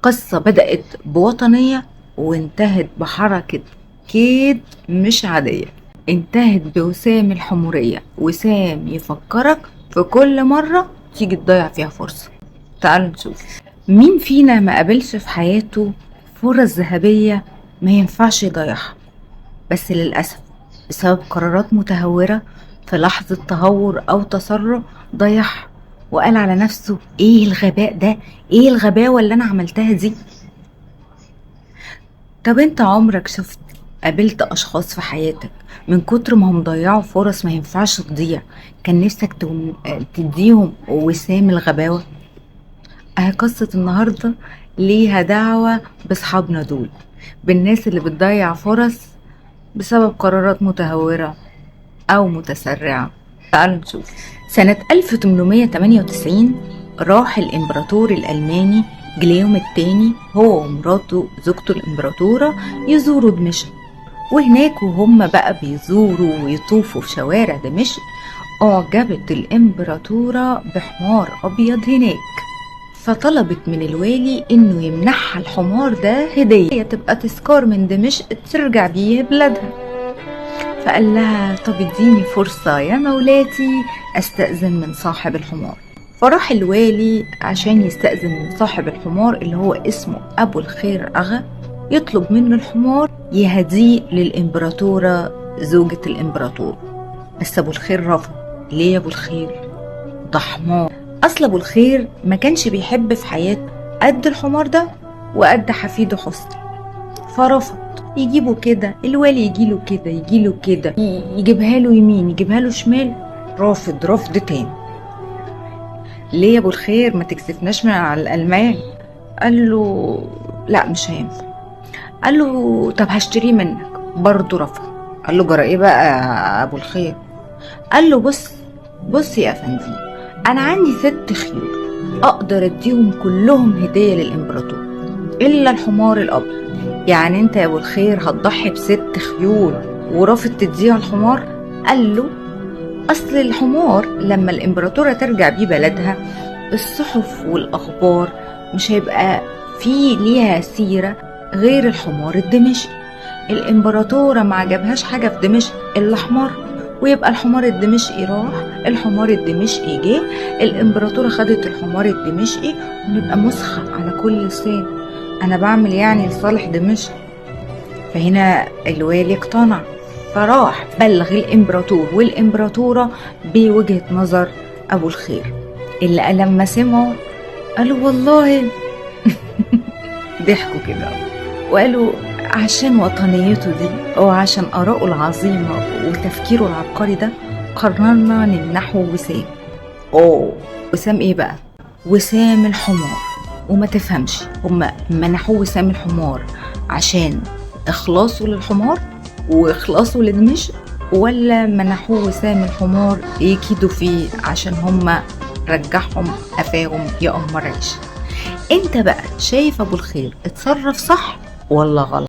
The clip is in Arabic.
قصة بدأت بوطنية وانتهت بحركة كيد مش عادية. انتهت بوسام الحمورية، وسام يفكرك في كل مرة تيجي تضيع فيها فرصة. تعالوا نشوف مين فينا ما قابلش في حياته فرص ذهبية ما ينفعش يضيعها، بس للأسف بسبب قرارات متهورة في لحظة تهور أو تسرع ضيعها، وقال على نفسه ايه الغباء ده، ايه الغباوة اللي انا عملتها دي. طب انت عمرك قابلت اشخاص في حياتك من كتر ما هم ضيعوا فرص ما ينفعش تضيع كان نفسك تديهم وسام الغباوة؟ اهي قصة النهاردة ليها دعوة باصحابنا دول، بالناس اللي بتضيع فرص بسبب قرارات متهورة او متسرعة. تعالوا نشوف. سنة 1898 راح الامبراطور الالماني جليوم الثاني هو ومراته زوجته الامبراطورة يزوروا دمشق، وهناك وهم بقى بيزوروا ويطوفوا في شوارع دمشق اعجبت الامبراطورة بحمار ابيض هناك، فطلبت من الوالي انه يمنحها الحمار ده هدية تبقى تذكار من دمشق ترجع بيه بلادها. فقال لها طب اديني فرصة يا مولاتي استأذن من صاحب الحمار. فراح الوالي عشان يستأذن من صاحب الحمار اللي هو اسمه أبو الخير أغا، يطلب منه الحمار يهديه للإمبراطورة زوجة الإمبراطور. بس أبو الخير رفض. ليه يا أبو الخير؟ ده حمار. أصل أبو الخير ما كانش بيحب في حياته قد الحمار ده وقد حفيده حسني، فرفض. يجيبه كده الوالي، يجيله كده يجيله كده، يجيبها له يمين يجيبها له شمال، رافض رفض تاني. ليه يا ابو الخير ما تكسفناش من على الالمان؟ قال له لا مش هينفع. قال له طب هشتريه منك، برضه رفض. قال له جرى ايه بقى يا ابو الخير؟ قال له بص يا افندي، انا عندي 6 خيول اقدر اديهم كلهم هديه للامبراطور الا الحمار الابيض. يعني انت يا ابو الخير هتضحي ب6 خيول ورافض تديها الحمار؟ قال له اصل الحمار لما الامبراطورة ترجع بيه بلدها الصحف والاخبار مش هيبقى فيه ليها سيرة غير الحمار الدمشقي. الامبراطورة ما عجبهاش حاجة في دمشق الا حمار، ويبقى الحمار الدمشقي راح، الحمار الدمشقي جه، الامبراطورة خدت الحمار الدمشقي، ونبقى مسخة على كل لسان انا بعمل يعني لصالح دمشق. فهنا الوالي اقتنع، فراح بلغ الامبراطور والامبراطورة بوجهة نظر ابو الخير، اللي لما سمعوا قالوا والله ضحكوا كده وقالوا عشان وطنيته دي وعشان آراءه العظيمة وتفكيره العبقري ده قررنا نمنحه وسام. وسام ايه بقى؟ وسام الحمار. وما تفهمش هما منحوه وسام الحمار عشان اخلاصه للحمار واخلاصه لدمشق، ولا منحوه وسام الحمار يكيدوا فيه عشان هما رجعهم قفاهم يا قمر عيش؟ انت بقى شايف ابو الخير اتصرف صح ولا غلط؟